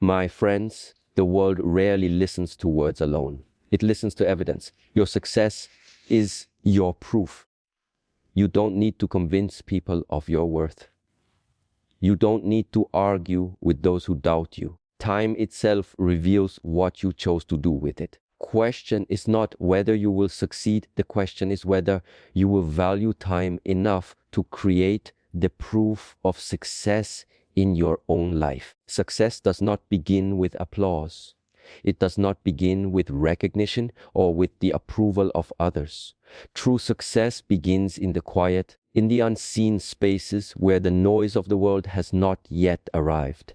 My friends, the world rarely listens to words alone. It listens to evidence. Your success is your proof. You don't need to convince people of your worth. You don't need to argue with those who doubt you. Time itself reveals what you chose to do with it. Question is not whether you will succeed. The question is whether you will value time enough to create the proof of success in your own life. Success does not begin with applause. It does not begin with recognition or with the approval of others. True success begins in the quiet, in the unseen spaces where the noise of the world has not yet arrived.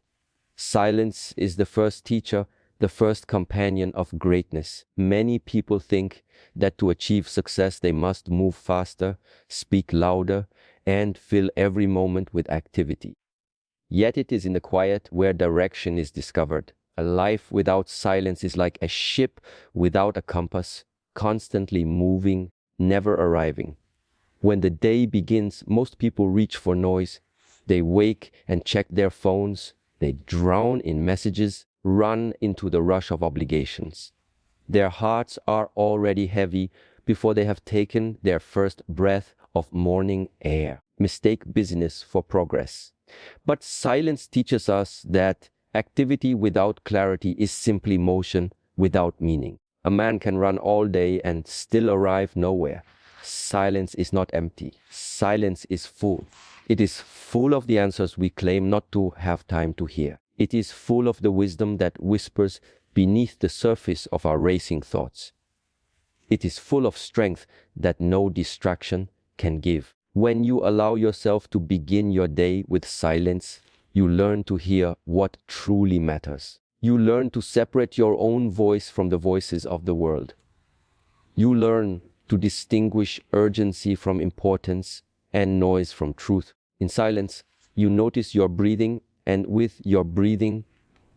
Silence is the first teacher, the first companion of greatness. Many people think that to achieve success they must move faster, speak louder, and fill every moment with activity. Yet it is in the quiet where direction is discovered. A life without silence is like a ship without a compass, constantly moving, never arriving. When the day begins, most people reach for noise. They wake and check their phones. They drown in messages, run into the rush of obligations. Their hearts are already heavy before they have taken their first breath of morning air. Mistake business for progress. But silence teaches us that activity without clarity is simply motion without meaning. A man can run all day and still arrive nowhere. Silence is not empty. Silence is full. It is full of the answers we claim not to have time to hear. It is full of the wisdom that whispers beneath the surface of our racing thoughts. It is full of strength that no distraction can give. When you allow yourself to begin your day with silence, you learn to hear what truly matters. You learn to separate your own voice from the voices of the world. You learn to distinguish urgency from importance and noise from truth. In silence, you notice your breathing, and with your breathing,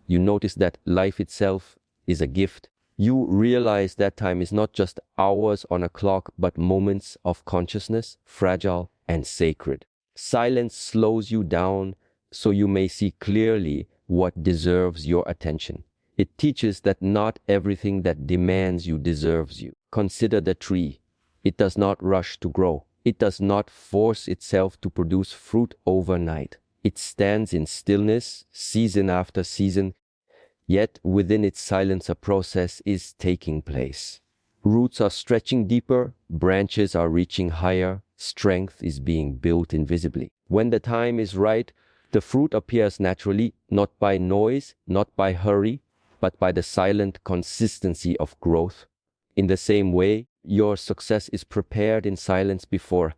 you notice that life itself is a gift. You realize that time is not just hours on a clock, but moments of consciousness, fragile and sacred. Silence slows you down so you may see clearly what deserves your attention. It teaches that not everything that demands you deserves you. Consider the tree. It does not rush to grow. It does not force itself to produce fruit overnight. It stands in stillness, season after season, yet within its silence a process is taking place. Roots are stretching deeper, branches are reaching higher, strength is being built invisibly. When the time is right, the fruit appears naturally, not by noise, not by hurry, but by the silent consistency of growth. In the same way, your success is prepared in silence before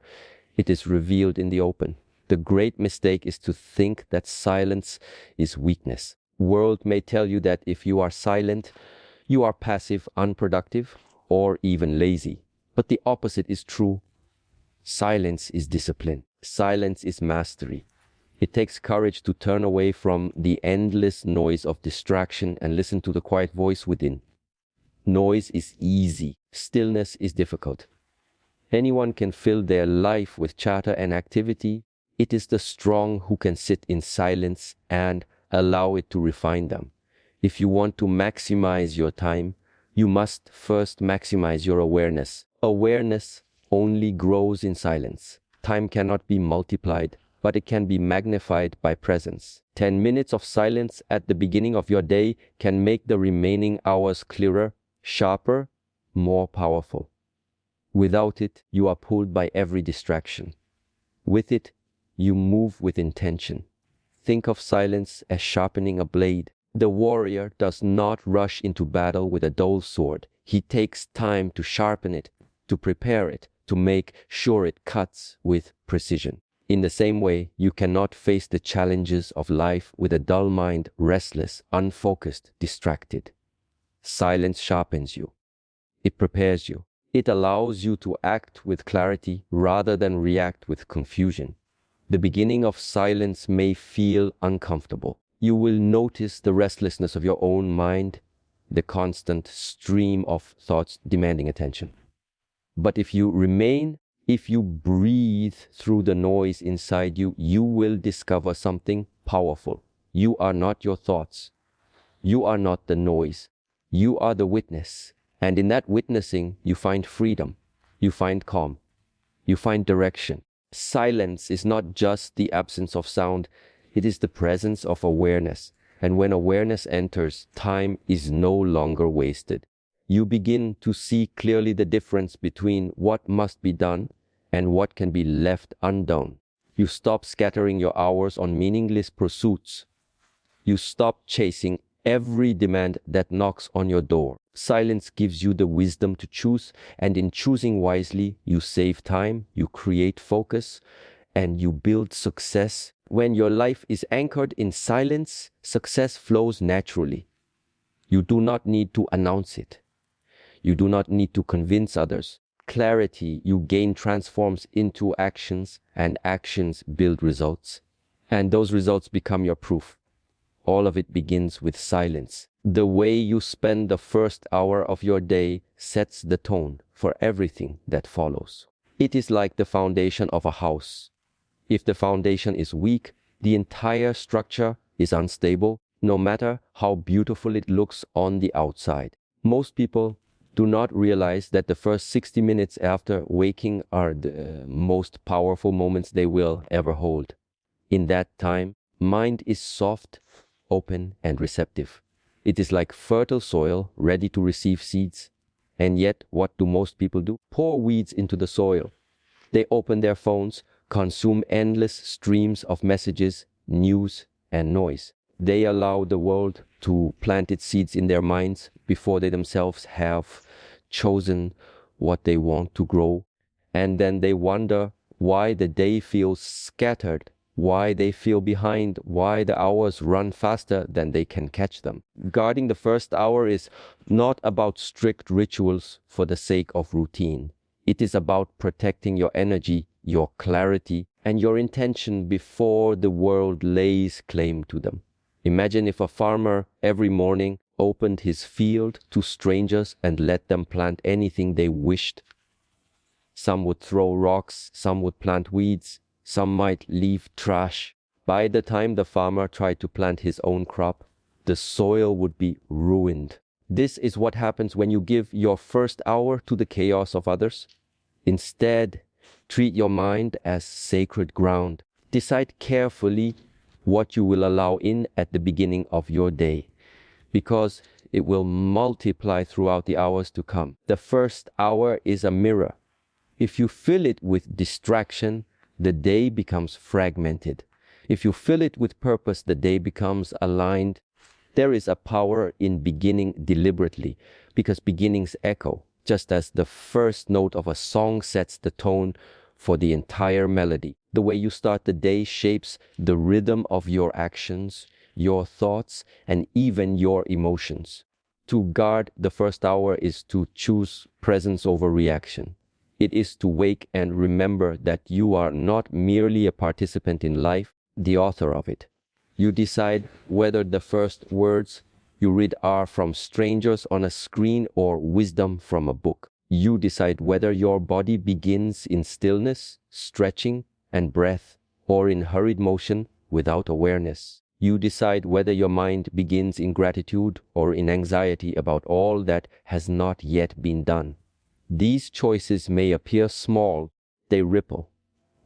it is revealed in the open. The great mistake is to think that silence is weakness. World may tell you that if you are silent, you are passive, unproductive, or even lazy. But the opposite is true. Silence is discipline. Silence is mastery. It takes courage to turn away from the endless noise of distraction and listen to the quiet voice within. Noise is easy. Stillness is difficult. Anyone can fill their life with chatter and activity. It is the strong who can sit in silence and allow it to refine them. If you want to maximize your time, you must first maximize your awareness. Awareness only grows in silence. Time cannot be multiplied, but it can be magnified by presence. 10 minutes of silence at the beginning of your day can make the remaining hours clearer, sharper, more powerful. Without it, you are pulled by every distraction. With it, you move with intention. Think of silence as sharpening a blade. The warrior does not rush into battle with a dull sword. He takes time to sharpen it, to prepare it, to make sure it cuts with precision. In the same way, you cannot face the challenges of life with a dull mind, restless, unfocused, distracted. Silence sharpens you. It prepares you. It allows you to act with clarity rather than react with confusion. The beginning of silence may feel uncomfortable. You will notice the restlessness of your own mind, the constant stream of thoughts demanding attention. But if you breathe through the noise inside you, you will discover something powerful. You are not your thoughts. You are not the noise. You are the witness. And in that witnessing, you find freedom. You find calm. You find direction. Silence is not just the absence of sound. It is the presence of awareness. And when awareness enters, time is no longer wasted. You begin to see clearly the difference between what must be done and what can be left undone. You stop scattering your hours on meaningless pursuits. You stop chasing every demand that knocks on your door. Silence gives you the wisdom to choose, and in choosing wisely, you save time, you create focus, and you build success. When your life is anchored in silence, success flows naturally. You do not need to announce it. You do not need to convince others. Clarity you gain transforms into actions, and actions build results. And those results become your proof. All of it begins with silence. The way you spend the first hour of your day sets the tone for everything that follows. It is like the foundation of a house. If the foundation is weak, the entire structure is unstable, no matter how beautiful it looks on the outside. Most people do not realize that the first 60 minutes after waking are the most powerful moments they will ever hold. In that time, mind is soft, open, and receptive. It is like fertile soil ready to receive seeds. And yet, what do most people do? Pour weeds into the soil. They open their phones, consume endless streams of messages, news, and noise. They allow the world to plant its seeds in their minds before they themselves have chosen what they want to grow. And then they wonder why the day feels scattered, why they feel behind, why the hours run faster than they can catch them. Guarding the first hour is not about strict rituals for the sake of routine. It is about protecting your energy, your clarity, and your intention before the world lays claim to them. Imagine if a farmer every morning opened his field to strangers and let them plant anything they wished. Some would throw rocks, some would plant weeds, some might leave trash. By the time the farmer tried to plant his own crop, the soil would be ruined. This is what happens when you give your first hour to the chaos of others. Instead, treat your mind as sacred ground. Decide carefully what you will allow in at the beginning of your day, because it will multiply throughout the hours to come. The first hour is a mirror. If you fill it with distraction, the day becomes fragmented. If you fill it with purpose, the day becomes aligned. There is a power in beginning deliberately, because beginnings echo, just as the first note of a song sets the tone for the entire melody. The way you start the day shapes the rhythm of your actions, your thoughts, and even your emotions. To guard the first hour is to choose presence over reaction. It is to wake and remember that you are not merely a participant in life, the author of it. You decide whether the first words you read are from strangers on a screen or wisdom from a book. You decide whether your body begins in stillness, stretching, and breath, or in hurried motion without awareness. You decide whether your mind begins in gratitude or in anxiety about all that has not yet been done. These choices may appear small, they ripple.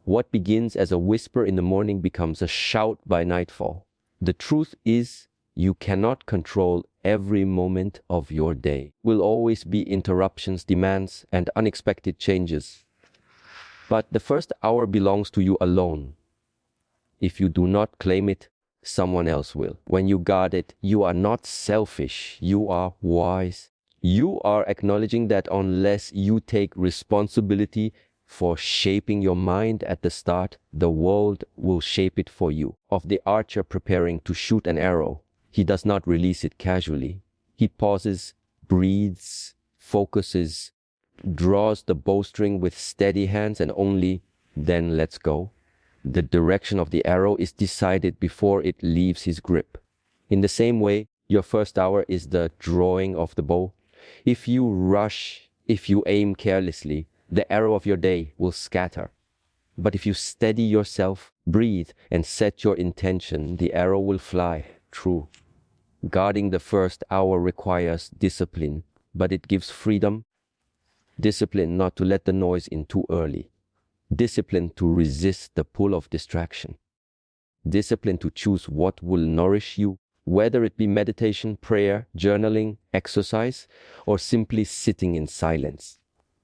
What begins as a whisper in the morning becomes a shout by nightfall. The truth is, you cannot control every moment of your day. Will always be interruptions, demands, and unexpected changes. But the first hour belongs to you alone. If you do not claim it, someone else will. When you guard it, you are not selfish, you are wise. You are acknowledging that unless you take responsibility for shaping your mind at the start, the world will shape it for you. Of the archer preparing to shoot an arrow, he does not release it casually. He pauses, breathes, focuses, draws the bowstring with steady hands, and only then lets go. The direction of the arrow is decided before it leaves his grip. In the same way, your first hour is the drawing of the bow. If you rush, if you aim carelessly, the arrow of your day will scatter. But if you steady yourself, breathe, and set your intention, the arrow will fly true. Guarding the first hour requires discipline, but it gives freedom. Discipline not to let the noise in too early. Discipline to resist the pull of distraction. Discipline to choose what will nourish you, whether it be meditation, prayer, journaling, exercise, or simply sitting in silence.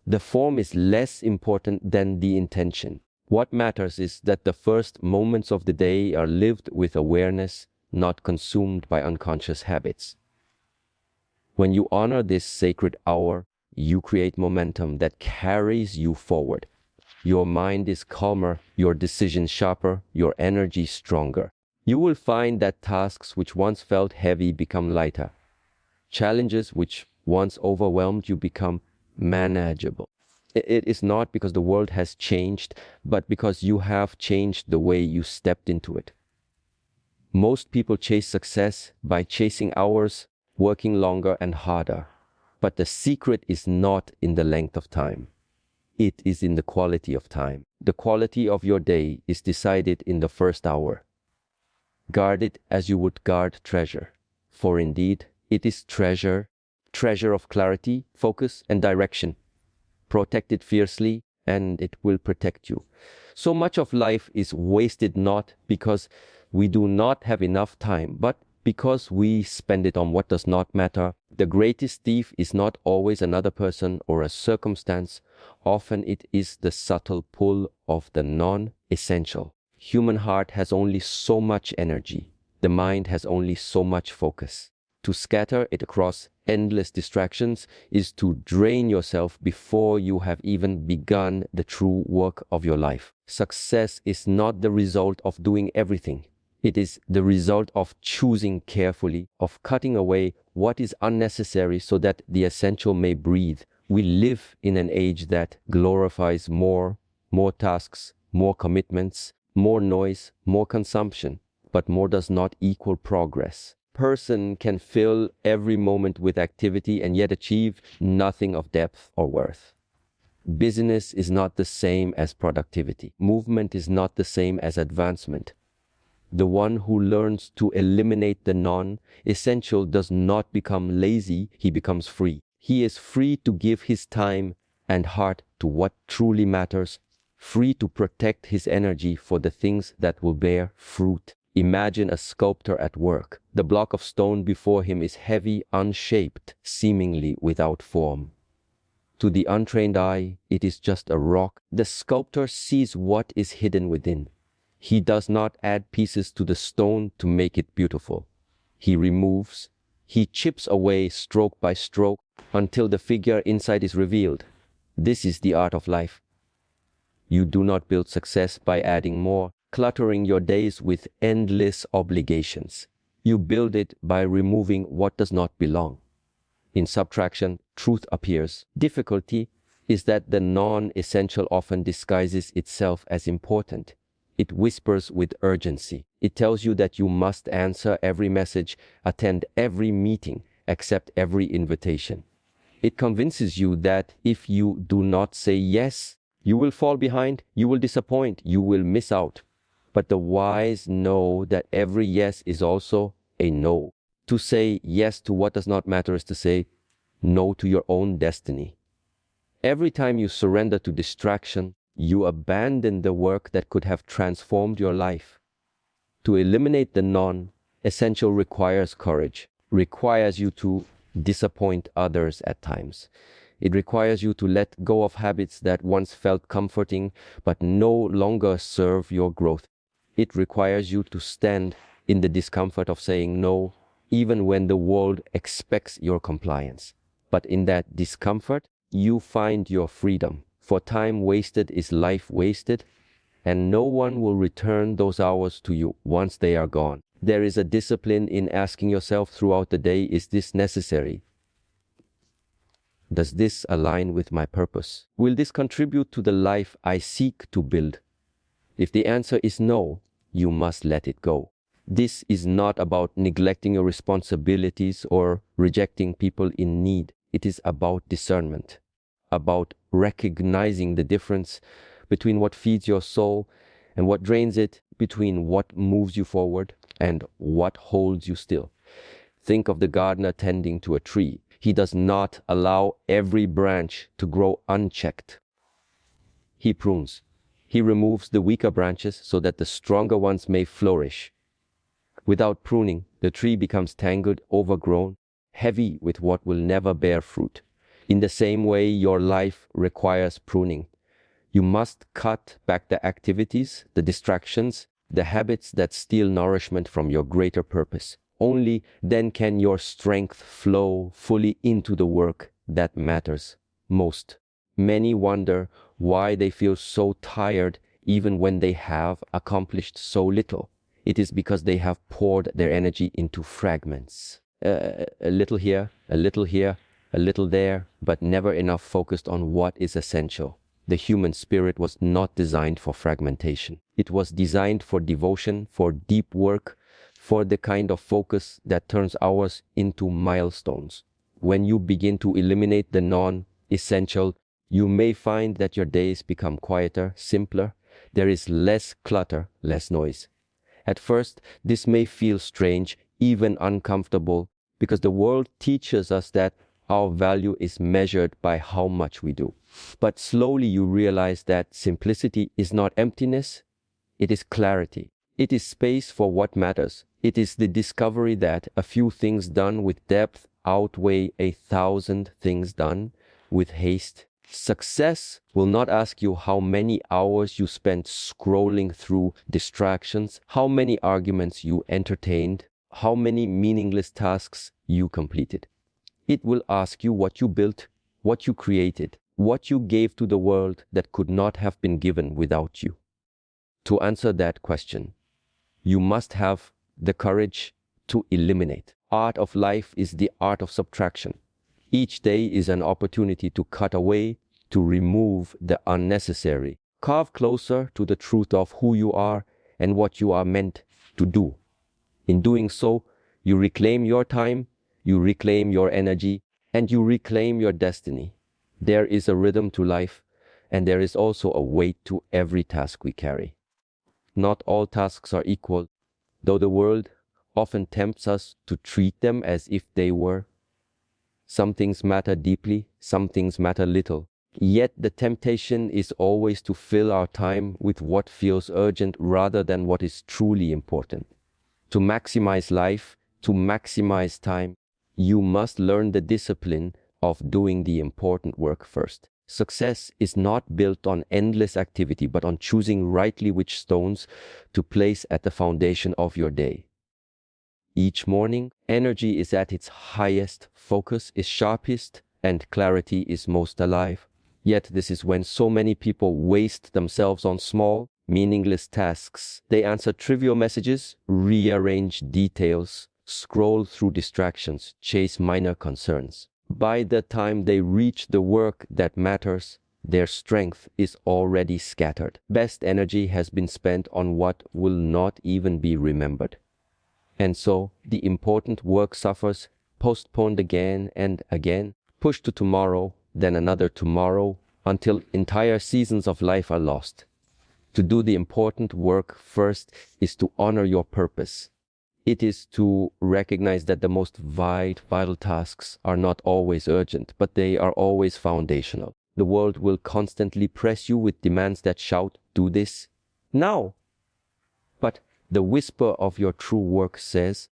The form is less important than the intention. What matters is that the first moments of the day are lived with awareness, not consumed by unconscious habits. When you honor this sacred hour, you create momentum that carries you forward. Your mind is calmer, your decisions sharper, your energy stronger. You will find that tasks which once felt heavy become lighter. Challenges which once overwhelmed you become manageable. It is not because the world has changed, but because you have changed the way you stepped into it. Most people chase success by chasing hours, working longer and harder. But the secret is not in the length of time. It is in the quality of time. The quality of your day is decided in the first hour. Guard it as you would guard treasure. For indeed, it is treasure of clarity, focus, and direction. Protect it fiercely, and it will protect you. So much of life is wasted not because we do not have enough time, but because we spend it on what does not matter. The greatest thief is not always another person or a circumstance. Often it is the subtle pull of the non-essential. Human heart has only so much energy. The mind has only so much focus. To scatter it across endless distractions is to drain yourself before you have even begun the true work of your life. Success is not the result of doing everything. It is the result of choosing carefully, of cutting away what is unnecessary so that the essential may breathe. We live in an age that glorifies more tasks, more commitments, more noise, more consumption, but more does not equal progress. Person can fill every moment with activity and yet achieve nothing of depth or worth. Business is not the same as productivity. Movement is not the same as advancement. The one who learns to eliminate the non-essential does not become lazy, he becomes free. He is free to give his time and heart to what truly matters, free to protect his energy for the things that will bear fruit. Imagine a sculptor at work. The block of stone before him is heavy, unshaped, seemingly without form. To the untrained eye, it is just a rock. The sculptor sees what is hidden within. He does not add pieces to the stone to make it beautiful. He removes, he chips away stroke by stroke until the figure inside is revealed. This is the art of life. You do not build success by adding more, cluttering your days with endless obligations. You build it by removing what does not belong. In subtraction, truth appears. Difficulty is that the non-essential often disguises itself as important. It whispers with urgency. It tells you that you must answer every message, attend every meeting, accept every invitation. It convinces you that if you do not say yes, you will fall behind, you will disappoint, you will miss out. But the wise know that every yes is also a no. To say yes to what does not matter is to say no to your own destiny. Every time you surrender to distraction, you abandon the work that could have transformed your life. To eliminate the non-essential requires courage, requires you to disappoint others at times. It requires you to let go of habits that once felt comforting but no longer serve your growth. It requires you to stand in the discomfort of saying no, even when the world expects your compliance. But in that discomfort, you find your freedom. For time wasted is life wasted, and no one will return those hours to you once they are gone. There is a discipline in asking yourself throughout the day, is this necessary? Does this align with my purpose? Will this contribute to the life I seek to build? If the answer is no, you must let it go. This is not about neglecting your responsibilities or rejecting people in need. It is about discernment, about recognizing the difference between what feeds your soul and what drains it, between what moves you forward and what holds you still. Think of the gardener tending to a tree. He does not allow every branch to grow unchecked. He prunes. He removes the weaker branches so that the stronger ones may flourish. Without pruning, the tree becomes tangled, overgrown, heavy with what will never bear fruit. In the same way, your life requires pruning. You must cut back the activities, the distractions, the habits that steal nourishment from your greater purpose. Only then can your strength flow fully into the work that matters most. Many wonder why they feel so tired even when they have accomplished so little. It is because they have poured their energy into fragments. A little here, a little here, a little there, but never enough focused on what is essential. The human spirit was not designed for fragmentation. It was designed for devotion, for deep work, for the kind of focus that turns hours into milestones. When you begin to eliminate the non-essential, you may find that your days become quieter, simpler. There is less clutter, less noise. At first, this may feel strange, even uncomfortable, because the world teaches us that our value is measured by how much we do. But slowly you realize that simplicity is not emptiness, it is clarity. It is space for what matters. It is the discovery that a few things done with depth outweigh 1,000 things done with haste. Success will not ask you how many hours you spent scrolling through distractions, how many arguments you entertained, how many meaningless tasks you completed. It will ask you what you built, what you created, what you gave to the world that could not have been given without you. To answer that question, you must have the courage to eliminate. Art of life is the art of subtraction. Each day is an opportunity to cut away, to remove the unnecessary. Carve closer to the truth of who you are and what you are meant to do. In doing so, you reclaim your time, you reclaim your energy, and you reclaim your destiny. There is a rhythm to life, and there is also a weight to every task we carry. Not all tasks are equal, though the world often tempts us to treat them as if they were. Some things matter deeply, some things matter little. Yet the temptation is always to fill our time with what feels urgent rather than what is truly important. To maximize life, to maximize time, you must learn the discipline of doing the important work first. Success is not built on endless activity, but on choosing rightly which stones to place at the foundation of your day. Each morning, energy is at its highest, focus is sharpest, and clarity is most alive. Yet this is when so many people waste themselves on small, meaningless tasks. They answer trivial messages, rearrange details, scroll through distractions, chase minor concerns. By the time they reach the work that matters, their strength is already scattered. Best energy has been spent on what will not even be remembered. And so the important work suffers, postponed again and again, pushed to tomorrow, then another tomorrow, until entire seasons of life are lost. To do the important work first is to honor your purpose. It is to recognize that the most vital tasks are not always urgent, but they are always foundational. The world will constantly press you with demands that shout, "Do this now." But the whisper of your true work says,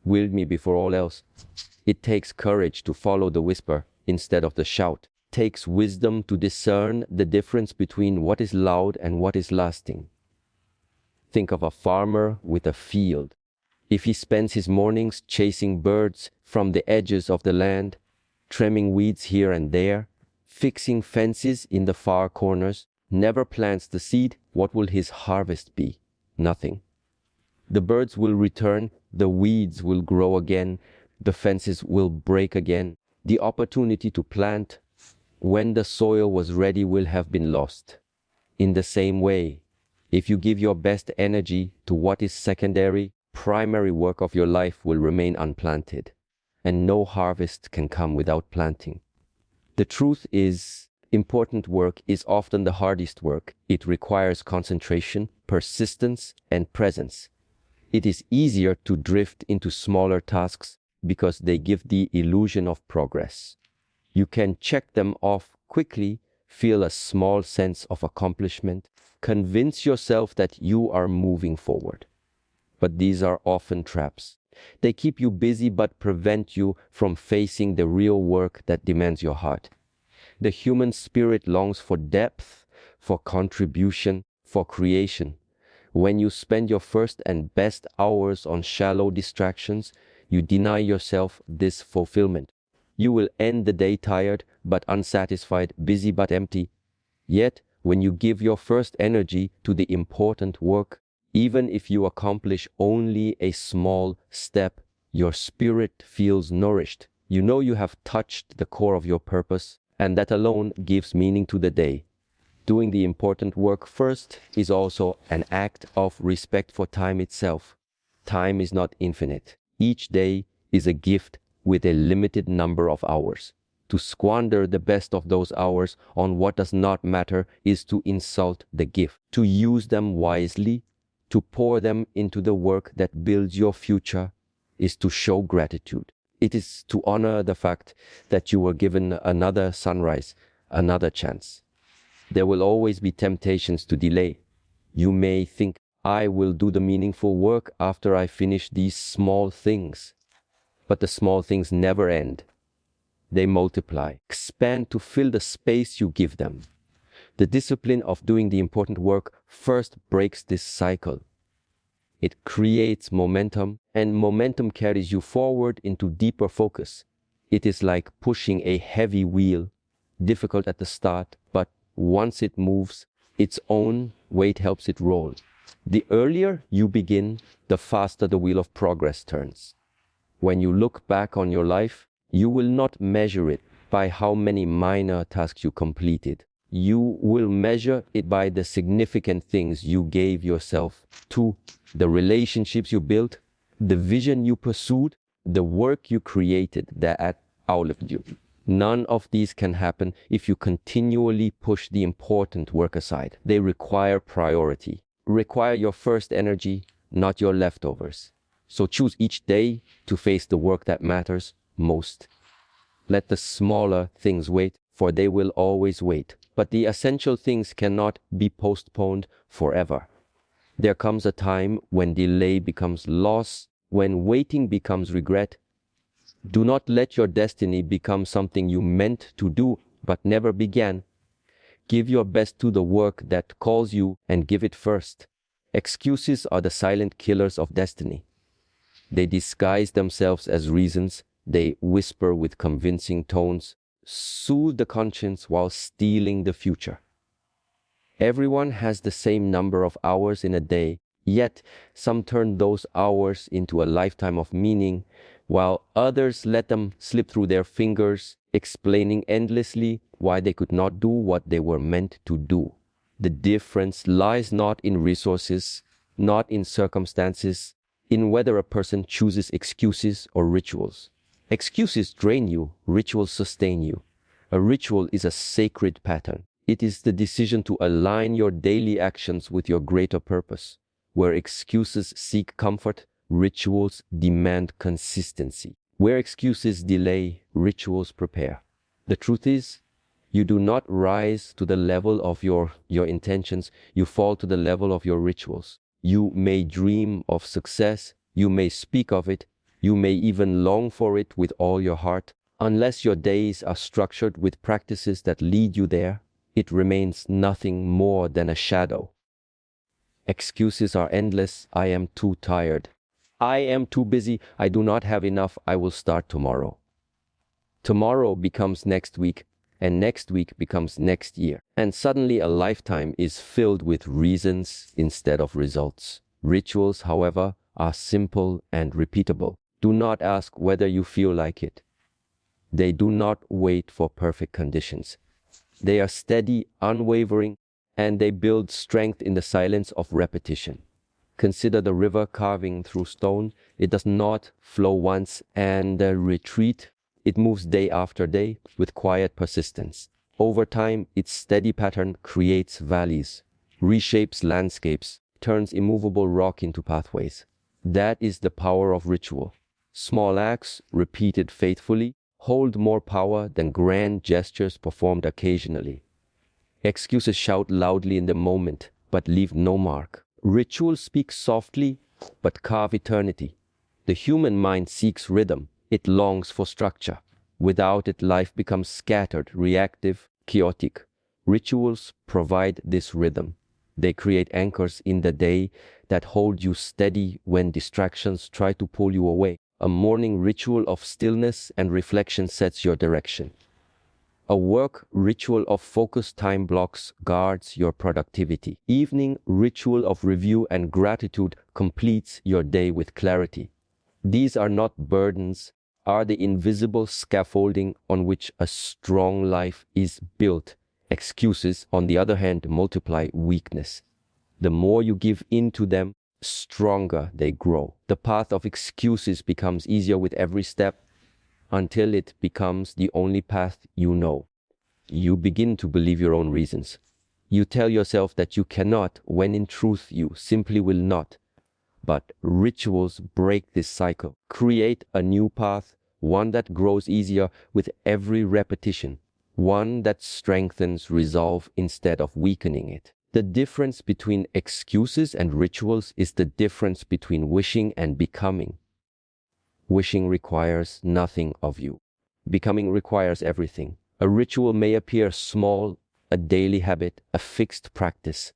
"Wield me before all else." It takes courage to follow the whisper instead of the shout. It takes wisdom to discern the difference between what is loud and what is lasting. Think of a farmer with a field. If he spends his mornings chasing birds from the edges of the land, trimming weeds here and there, fixing fences in the far corners, never plants the seed, what will his harvest be? Nothing. The birds will return, the weeds will grow again, the fences will break again. The opportunity to plant when the soil was ready will have been lost. In the same way, if you give your best energy to what is secondary, primary work of your life will remain unplanted, and no harvest can come without planting. The truth is, important work is often the hardest work. It requires concentration, persistence, and presence. It is easier to drift into smaller tasks because they give the illusion of progress. You can check them off quickly, feel a small sense of accomplishment, convince yourself that you are moving forward. But these are often traps. They keep you busy but prevent you from facing the real work that demands your heart. The human spirit longs for depth, for contribution, for creation. When you spend your first and best hours on shallow distractions, you deny yourself this fulfillment. You will end the day tired but unsatisfied, busy but empty. Yet, when you give your first energy to the important work, even if you accomplish only a small step, your spirit feels nourished. You know you have touched the core of your purpose, and that alone gives meaning to the day. Doing the important work first is also an act of respect for time itself. Time is not infinite. Each day is a gift with a limited number of hours. To squander the best of those hours on what does not matter is to insult the gift. To use them wisely, to pour them into the work that builds your future, is to show gratitude. It is to honor the fact that you were given another sunrise, another chance. There will always be temptations to delay. You may think, I will do the meaningful work after I finish these small things. But the small things never end. They multiply, expand to fill the space you give them. The discipline of doing the important work first breaks this cycle. It creates momentum, and momentum carries you forward into deeper focus. It is like pushing a heavy wheel, difficult at the start, but once it moves, its own weight helps it roll. The earlier you begin, the faster the wheel of progress turns. When you look back on your life, you will not measure it by how many minor tasks you completed. You will measure it by the significant things you gave yourself to, the relationships you built, the vision you pursued, the work you created that outlived you. None of these can happen if you continually push the important work aside. They require priority, require your first energy, not your leftovers. So choose each day to face the work that matters most. Let the smaller things wait, for they will always wait. But the essential things cannot be postponed forever. There comes a time when delay becomes loss, when waiting becomes regret. Do not let your destiny become something you meant to do but never began. Give your best to the work that calls you and give it first. Excuses are the silent killers of destiny. They disguise themselves as reasons. They whisper with convincing tones, soothe the conscience while stealing the future. Everyone has the same number of hours in a day, yet some turn those hours into a lifetime of meaning, while others let them slip through their fingers, explaining endlessly why they could not do what they were meant to do. The difference lies not in resources, not in circumstances, in whether a person chooses excuses or rituals. Excuses drain you, rituals sustain you. A ritual is a sacred pattern. It is the decision to align your daily actions with your greater purpose. Where excuses seek comfort, rituals demand consistency. Where excuses delay, rituals prepare. The truth is, you do not rise to the level of your intentions, you fall to the level of your rituals. You may dream of success, you may speak of it, you may even long for it with all your heart. Unless your days are structured with practices that lead you there, it remains nothing more than a shadow. Excuses are endless. I am too tired. I am too busy. I do not have enough. I will start tomorrow. Tomorrow becomes next week, and next week becomes next year. And suddenly a lifetime is filled with reasons instead of results. Rituals, however, are simple and repeatable. Do not ask whether you feel like it. They do not wait for perfect conditions. They are steady, unwavering, and they build strength in the silence of repetition. Consider the river carving through stone. It does not flow once and retreat. It moves day after day with quiet persistence. Over time, its steady pattern creates valleys, reshapes landscapes, turns immovable rock into pathways. That is the power of ritual. Small acts, repeated faithfully, hold more power than grand gestures performed occasionally. Excuses shout loudly in the moment, but leave no mark. Rituals speak softly, but carve eternity. The human mind seeks rhythm. It longs for structure. Without it, life becomes scattered, reactive, chaotic. Rituals provide this rhythm. They create anchors in the day that hold you steady when distractions try to pull you away. A morning ritual of stillness and reflection sets your direction. A work ritual of focused time blocks guards your productivity. Evening ritual of review and gratitude completes your day with clarity. These are not burdens, are the invisible scaffolding on which a strong life is built. Excuses, on the other hand, multiply weakness. The more you give in to them, stronger they grow. The path of excuses becomes easier with every step until it becomes the only path you know. You begin to believe your own reasons. You tell yourself that you cannot, when in truth you simply will not. But rituals break this cycle, create a new path, one that grows easier with every repetition, one that strengthens resolve instead of weakening it. The difference between excuses and rituals is the difference between wishing and becoming. Wishing requires nothing of you. Becoming requires everything. A ritual may appear small, a daily habit, a fixed practice,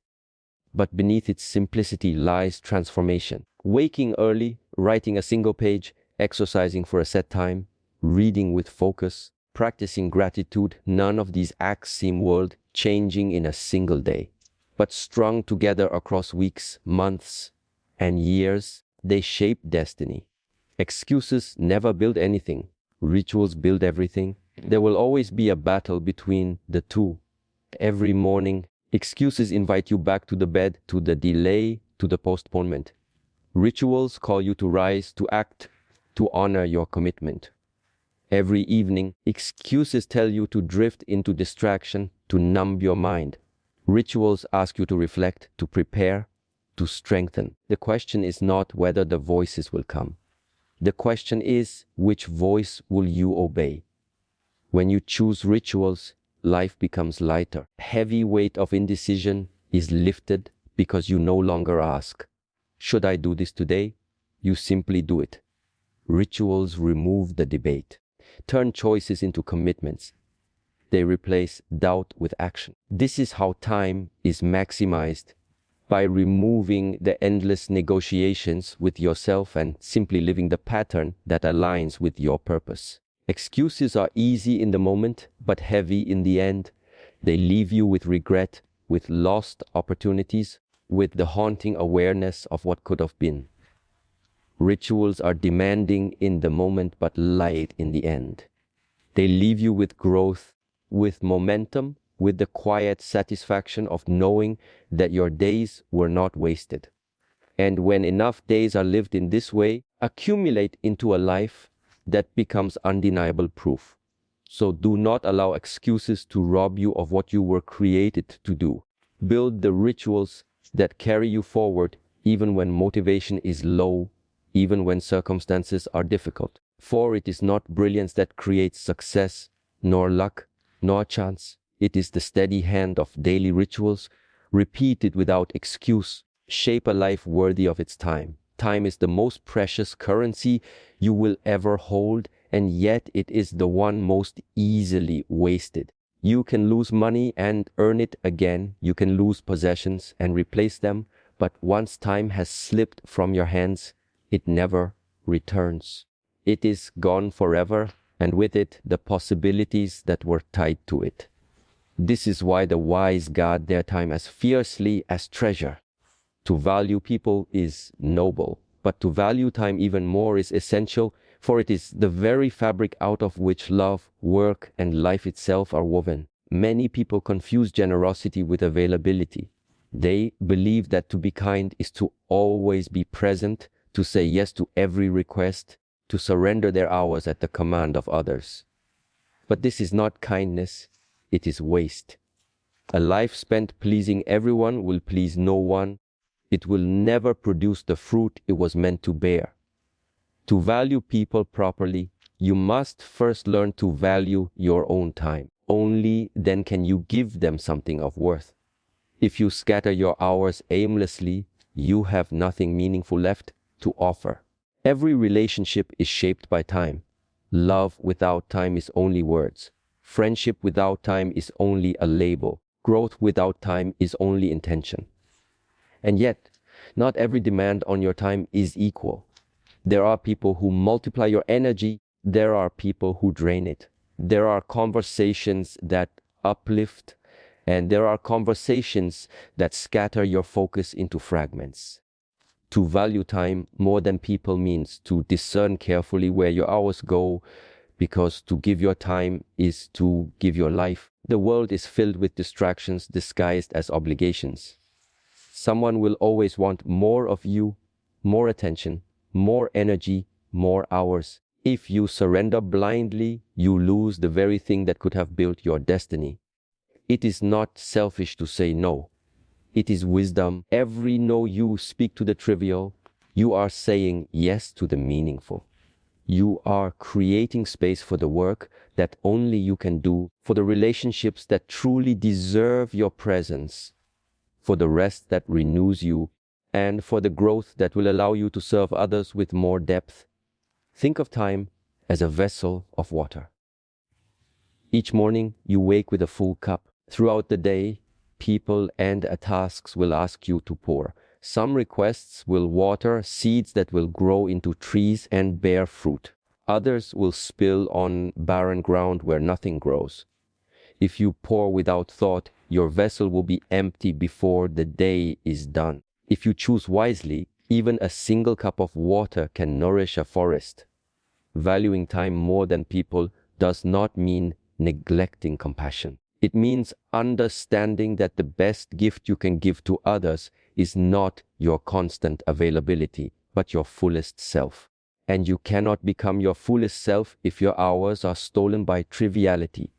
but beneath its simplicity lies transformation. Waking early, writing a single page, exercising for a set time, reading with focus, practicing gratitude, none of these acts seem world-changing in a single day. But strung together across weeks, months, and years, they shape destiny. Excuses never build anything. Rituals build everything. There will always be a battle between the two. Every morning, excuses invite you back to the bed, to the delay, to the postponement. Rituals call you to rise, to act, to honor your commitment. Every evening, excuses tell you to drift into distraction, to numb your mind. Rituals ask you to reflect, to prepare, to strengthen. The question is not whether the voices will come. The question is, which voice will you obey? When you choose rituals, life becomes lighter. Heavy weight of indecision is lifted because you no longer ask, should I do this today? You simply do it. Rituals remove the debate, turn choices into commitments. They replace doubt with action. This is how time is maximized, by removing the endless negotiations with yourself and simply living the pattern that aligns with your purpose. Excuses are easy in the moment, but heavy in the end. They leave you with regret, with lost opportunities, with the haunting awareness of what could have been. Rituals are demanding in the moment, but light in the end. They leave you with growth, with momentum, with the quiet satisfaction of knowing that your days were not wasted. And when enough days are lived in this way, accumulate into a life that becomes undeniable proof. So do not allow excuses to rob you of what you were created to do. Build the rituals that carry you forward even when motivation is low, even when circumstances are difficult. For it is not brilliance that creates success, nor luck, nor chance. It is the steady hand of daily rituals, repeated without excuse, shape a life worthy of its time. Time is the most precious currency you will ever hold, and yet it is the one most easily wasted. You can lose money and earn it again. You can lose possessions and replace them, but once time has slipped from your hands, it never returns. It is gone forever, and with it, the possibilities that were tied to it. This is why the wise guard their time as fiercely as treasure. To value people is noble, but to value time even more is essential, for it is the very fabric out of which love, work, and life itself are woven. Many people confuse generosity with availability. They believe that to be kind is to always be present, to say yes to every request, to surrender their hours at the command of others. But this is not kindness. It is waste. A life spent pleasing everyone will please no one. it will never produce the fruit it was meant to bear. To value people properly, you must first learn to value your own time. Only then can you give them something of worth. If you scatter your hours aimlessly, you have nothing meaningful left to offer. Every relationship is shaped by time. Love without time is only words. Friendship without time is only a label. Growth without time is only intention. And yet, not every demand on your time is equal. There are people who multiply your energy. There are people who drain it. There are conversations that uplift, and there are conversations that scatter your focus into fragments. To value time more than people means to discern carefully where your hours go, because to give your time is to give your life. The world is filled with distractions disguised as obligations. Someone will always want more of you, more attention, more energy, more hours. If you surrender blindly, you lose the very thing that could have built your destiny. It is not selfish to say no. It is wisdom. Every no you speak to the trivial, you are saying yes to the meaningful. You are creating space for the work that only you can do, for the relationships that truly deserve your presence, for the rest that renews you, and for the growth that will allow you to serve others with more depth. Think of time as a vessel of water. Each morning you wake with a full cup. Throughout the day, people and tasks will ask you to pour. Some requests will water seeds that will grow into trees and bear fruit. Others will spill on barren ground where nothing grows. If you pour without thought, your vessel will be empty before the day is done. If you choose wisely, even a single cup of water can nourish a forest. Valuing time more than people does not mean neglecting compassion. It means understanding that the best gift you can give to others is not your constant availability, but your fullest self. And you cannot become your fullest self if your hours are stolen by triviality.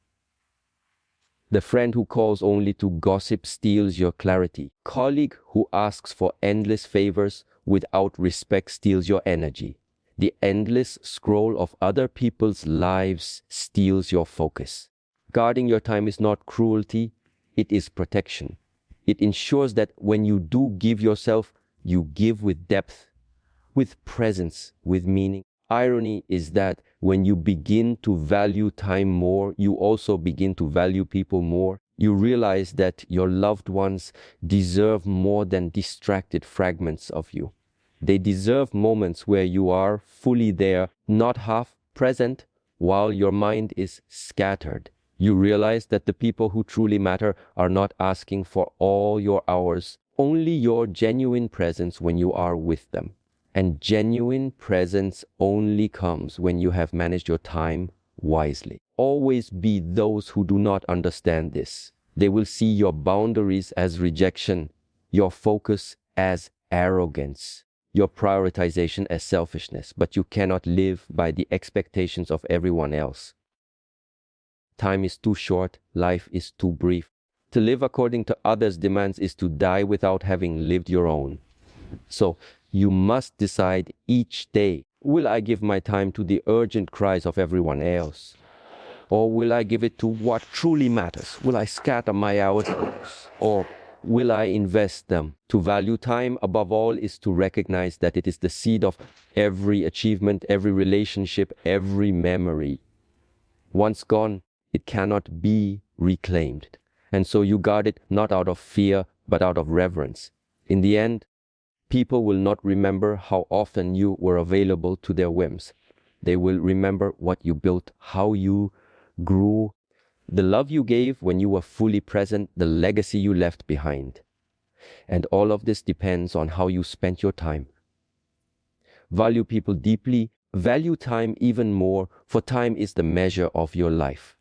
The friend who calls only to gossip steals your clarity. Colleague who asks for endless favors without respect steals your energy. The endless scroll of other people's lives steals your focus. Guarding your time is not cruelty, it is protection. It ensures that when you do give yourself, you give with depth, with presence, with meaning. Irony is that when you begin to value time more, you also begin to value people more. You realize that your loved ones deserve more than distracted fragments of you. They deserve moments where you are fully there, not half present, while your mind is scattered. You realize that the people who truly matter are not asking for all your hours, only your genuine presence when you are with them. And genuine presence only comes when you have managed your time wisely. Always be those who do not understand this. They will see your boundaries as rejection, your focus as arrogance, your prioritization as selfishness, but you cannot live by the expectations of everyone else. Time is too short, life is too brief. To live according to others' demands is to die without having lived your own. So you must decide each day, will I give my time to the urgent cries of everyone else? Or will I give it to what truly matters? Will I scatter my hours? Or will I invest them? To value time above all is to recognize that it is the seed of every achievement, every relationship, every memory. Once gone, it cannot be reclaimed. And so you guard it not out of fear, but out of reverence. In the end, people will not remember how often you were available to their whims. They will remember what you built, how you grew, the love you gave when you were fully present, the legacy you left behind. And all of this depends on how you spent your time. Value people deeply, value time even more, for time is the measure of your life.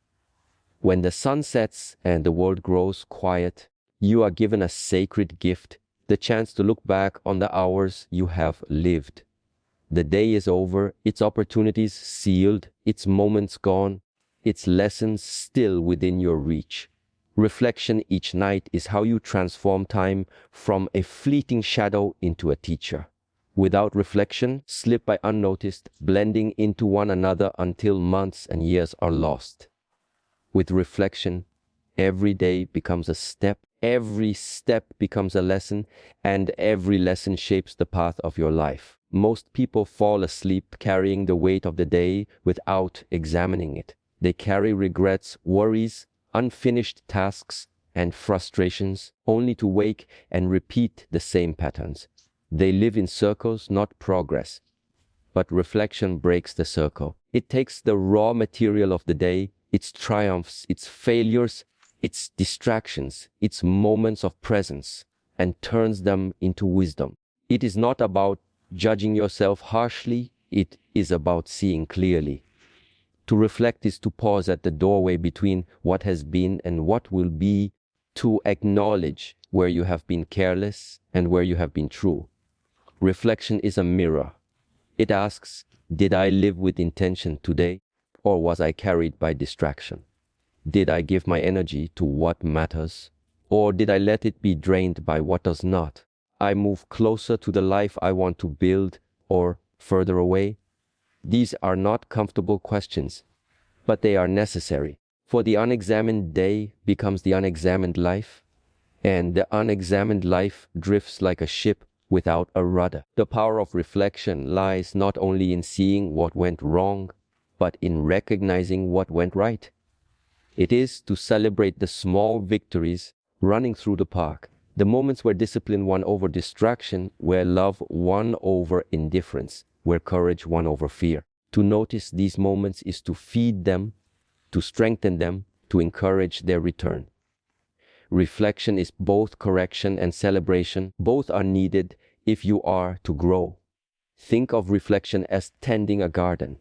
When the sun sets and the world grows quiet, you are given a sacred gift, the chance to look back on the hours you have lived. The day is over, its opportunities sealed, its moments gone, its lessons still within your reach. Reflection each night is how you transform time from a fleeting shadow into a teacher. Without reflection, slip by unnoticed, blending into one another until months and years are lost. With reflection, every day becomes a step, every step becomes a lesson, and every lesson shapes the path of your life. Most people fall asleep carrying the weight of the day without examining it. They carry regrets, worries, unfinished tasks, and frustrations, only to wake and repeat the same patterns. They live in circles, not progress. But reflection breaks the circle. It takes the raw material of the day, its triumphs, its failures, its distractions, its moments of presence, and turns them into wisdom. It is not about judging yourself harshly, it is about seeing clearly. To reflect is to pause at the doorway between what has been and what will be, to acknowledge where you have been careless and where you have been true. Reflection is a mirror. It asks, did I live with intention today, or was I carried by distraction? Did I give my energy to what matters, or did I let it be drained by what does not? I move closer to the life I want to build, or further away? These are not comfortable questions, but they are necessary. For the unexamined day becomes the unexamined life, and the unexamined life drifts like a ship without a rudder. The power of reflection lies not only in seeing what went wrong, but in recognizing what went right. It is to celebrate the small victories running through the park, the moments where discipline won over distraction, where love won over indifference, where courage won over fear. To notice these moments is to feed them, to strengthen them, to encourage their return. Reflection is both correction and celebration. Both are needed if you are to grow. Think of reflection as tending a garden.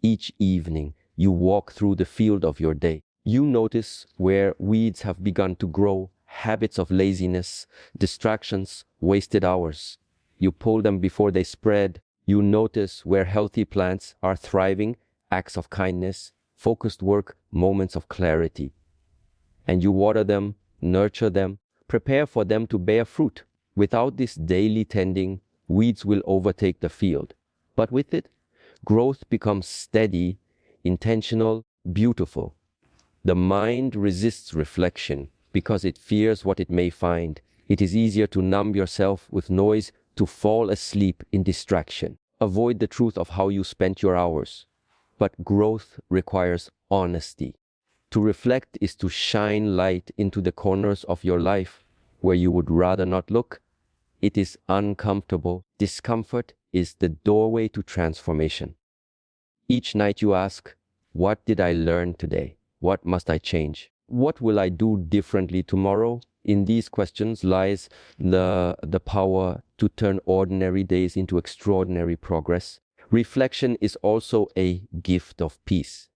Each evening, you walk through the field of your day. You notice where weeds have begun to grow, habits of laziness, distractions, wasted hours. You pull them before they spread. You notice where healthy plants are thriving, acts of kindness, focused work, moments of clarity. And you water them, nurture them, prepare for them to bear fruit. Without this daily tending, weeds will overtake the field. But with it, growth becomes steady, intentional, beautiful. The mind resists reflection because it fears what it may find. It is easier to numb yourself with noise, to fall asleep in distraction. Avoid the truth of how you spent your hours. But growth requires honesty. To reflect is to shine light into the corners of your life where you would rather not look. It is uncomfortable. Discomfort is the doorway to transformation. Each night you ask, what did I learn today? What must I change? What will I do differently tomorrow? In these questions lies the power to turn ordinary days into extraordinary progress. Reflection is also a gift of peace.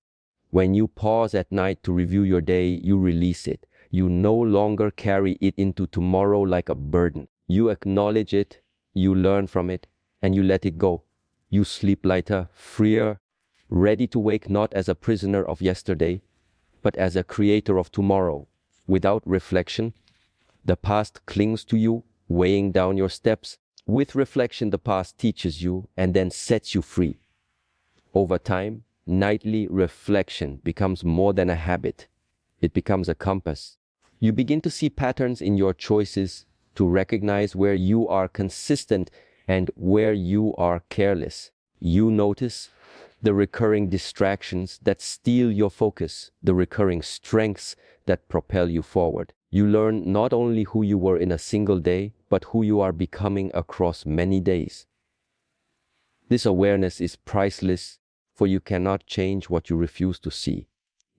When you pause at night to review your day, you release it. You no longer carry it into tomorrow like a burden. You acknowledge it, you learn from it, and you let it go. You sleep lighter, freer, ready to wake not as a prisoner of yesterday, but as a creator of tomorrow. Without reflection, the past clings to you, weighing down your steps. With reflection, the past teaches you and then sets you free. Over time, nightly reflection becomes more than a habit. It becomes a compass. You begin to see patterns in your choices, to recognize where you are consistent and where you are careless. You notice the recurring distractions that steal your focus, the recurring strengths that propel you forward. You learn not only who you were in a single day, but who you are becoming across many days. This awareness is priceless, for you cannot change what you refuse to see.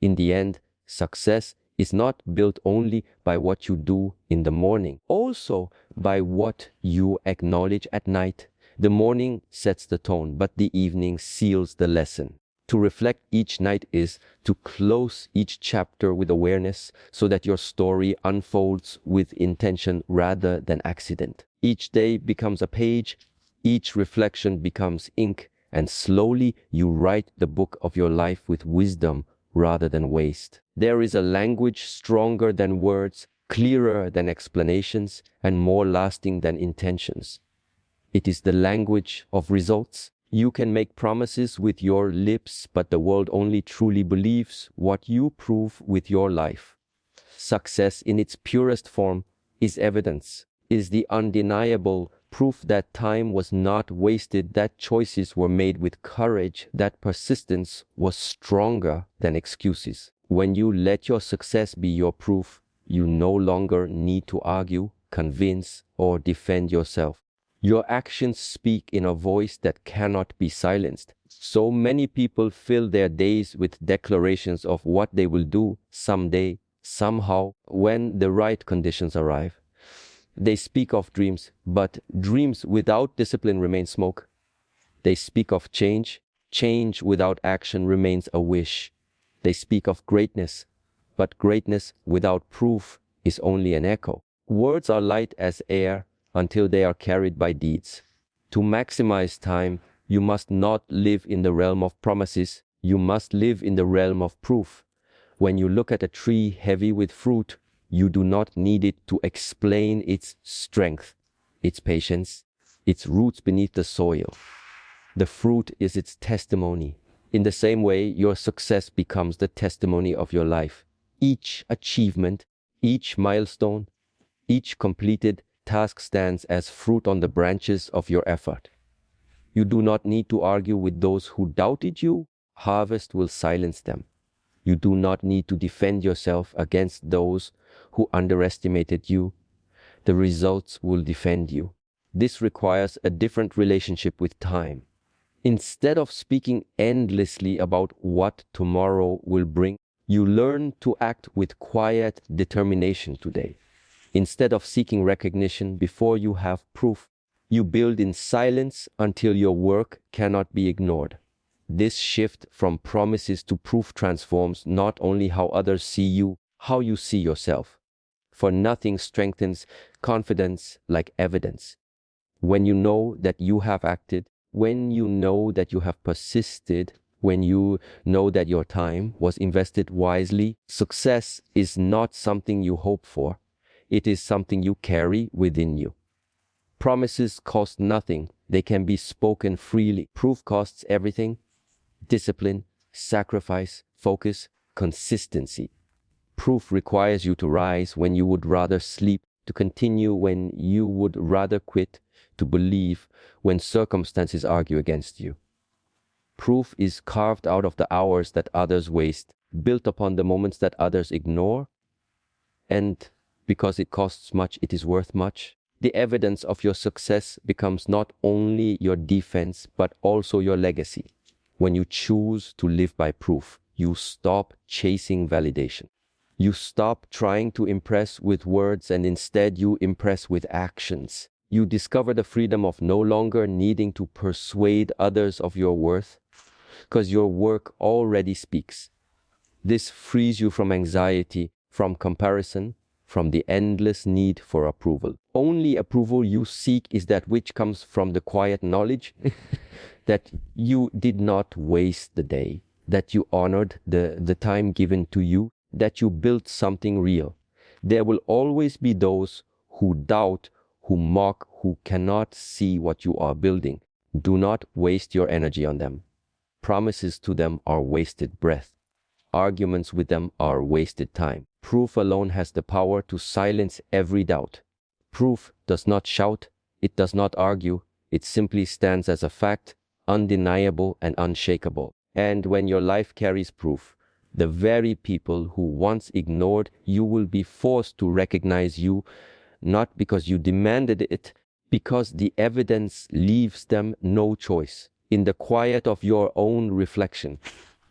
In the end, success is not built only by what you do in the morning, also by what you acknowledge at night. The morning sets the tone, but the evening seals the lesson. To reflect each night is to close each chapter with awareness so that your story unfolds with intention rather than accident. Each day becomes a page, each reflection becomes ink, and slowly you write the book of your life with wisdom rather than waste. There is a language stronger than words, clearer than explanations, and more lasting than intentions. It is the language of results. You can make promises with your lips, but the world only truly believes what you prove with your life. Success in its purest form is evidence, is the undeniable proof that time was not wasted, that choices were made with courage, that persistence was stronger than excuses. When you let your success be your proof, you no longer need to argue, convince, or defend yourself. Your actions speak in a voice that cannot be silenced. So many people fill their days with declarations of what they will do someday, somehow, when the right conditions arrive. They speak of dreams, but dreams without discipline remain smoke. They speak of change. Change without action remains a wish. They speak of greatness, but greatness without proof is only an echo. Words are light as air until they are carried by deeds. To maximize time, you must not live in the realm of promises. You must live in the realm of proof. When you look at a tree heavy with fruit, you do not need it to explain its strength, its patience, its roots beneath the soil. The fruit is its testimony. In the same way, your success becomes the testimony of your life. Each achievement, each milestone, each completed task stands as fruit on the branches of your effort. You do not need to argue with those who doubted you. Harvest will silence them. You do not need to defend yourself against those who underestimated you. The results will defend you. This requires a different relationship with time. Instead of speaking endlessly about what tomorrow will bring, you learn to act with quiet determination today. Instead of seeking recognition before you have proof, you build in silence until your work cannot be ignored. This shift from promises to proof transforms not only how others see you, how you see yourself. For nothing strengthens confidence like evidence. When you know that you have acted, when you know that you have persisted, when you know that your time was invested wisely, success is not something you hope for. It is something you carry within you. Promises cost nothing. They can be spoken freely. Proof costs everything. Discipline, sacrifice, focus, consistency. Proof requires you to rise when you would rather sleep, to continue when you would rather quit, to believe when circumstances argue against you. Proof is carved out of the hours that others waste, built upon the moments that others ignore, and because it costs much, it is worth much. The evidence of your success becomes not only your defense, but also your legacy. When you choose to live by proof, you stop chasing validation. You stop trying to impress with words and instead you impress with actions. You discover the freedom of no longer needing to persuade others of your worth, because your work already speaks. This frees you from anxiety, from comparison, from the endless need for approval. Only approval you seek is that which comes from the quiet knowledge that you did not waste the day, that you honored the time given to you, that you built something real. There will always be those who doubt, who mock, who cannot see what you are building. Do not waste your energy on them. Promises to them are wasted breath. Arguments with them are wasted time. Proof alone has the power to silence every doubt. Proof does not shout, it does not argue, it simply stands as a fact, undeniable and unshakable. And when your life carries proof, the very people who once ignored you will be forced to recognize you, not because you demanded it, because the evidence leaves them no choice. In the quiet of your own reflection,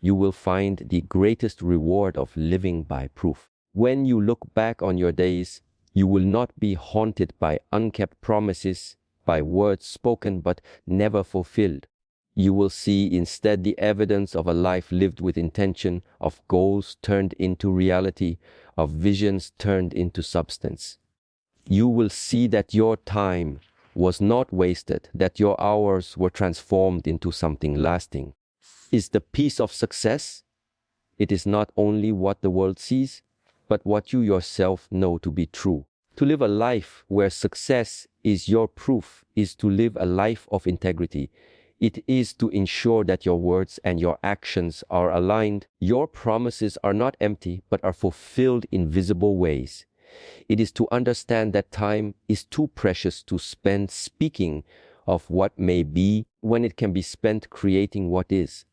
you will find the greatest reward of living by proof. When you look back on your days, you will not be haunted by unkept promises, by words spoken but never fulfilled. You will see instead the evidence of a life lived with intention, of goals turned into reality, of visions turned into substance. You will see that your time was not wasted, that your hours were transformed into something lasting. Is the peace of success? It is not only what the world sees, but what you yourself know to be true. To live a life where success is your proof is to live a life of integrity. It is to ensure that your words and your actions are aligned. Your promises are not empty, but are fulfilled in visible ways. It is to understand that time is too precious to spend speaking of what may be when it can be spent creating what is.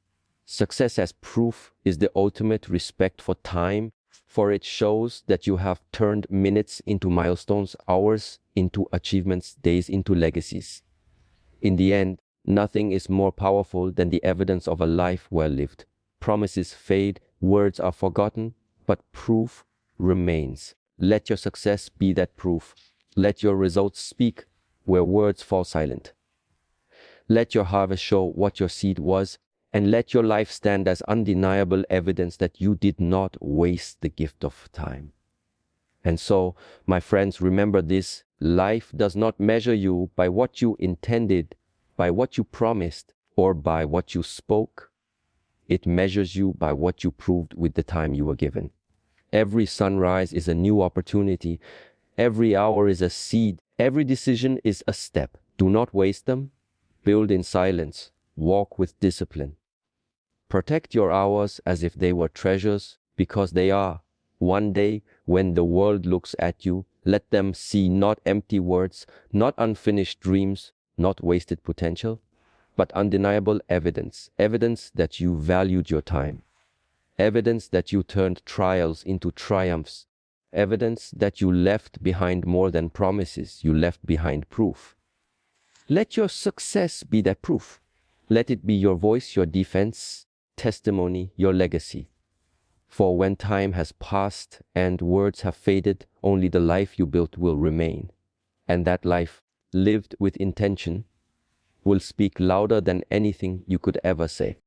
Success as proof is the ultimate respect for time, for it shows that you have turned minutes into milestones, hours into achievements, days into legacies. In the end, nothing is more powerful than the evidence of a life well lived. Promises fade, words are forgotten, but proof remains. Let your success be that proof. Let your results speak where words fall silent. Let your harvest show what your seed was, and let your life stand as undeniable evidence that you did not waste the gift of time. And so, my friends, remember this: life does not measure you by what you intended, by what you promised, or by what you spoke. It measures you by what you proved with the time you were given. Every sunrise is a new opportunity. Every hour is a seed. Every decision is a step. Do not waste them. Build in silence. Walk with discipline. Protect your hours as if they were treasures, because they are. One day, when the world looks at you, let them see not empty words, not unfinished dreams, not wasted potential, but undeniable evidence. Evidence that you valued your time. Evidence that you turned trials into triumphs. Evidence that you left behind more than promises. You left behind proof. Let your success be that proof. Let it be your voice, your defense, testimony, your legacy. For when time has passed and words have faded, only the life you built will remain. And that life, lived with intention, will speak louder than anything you could ever say.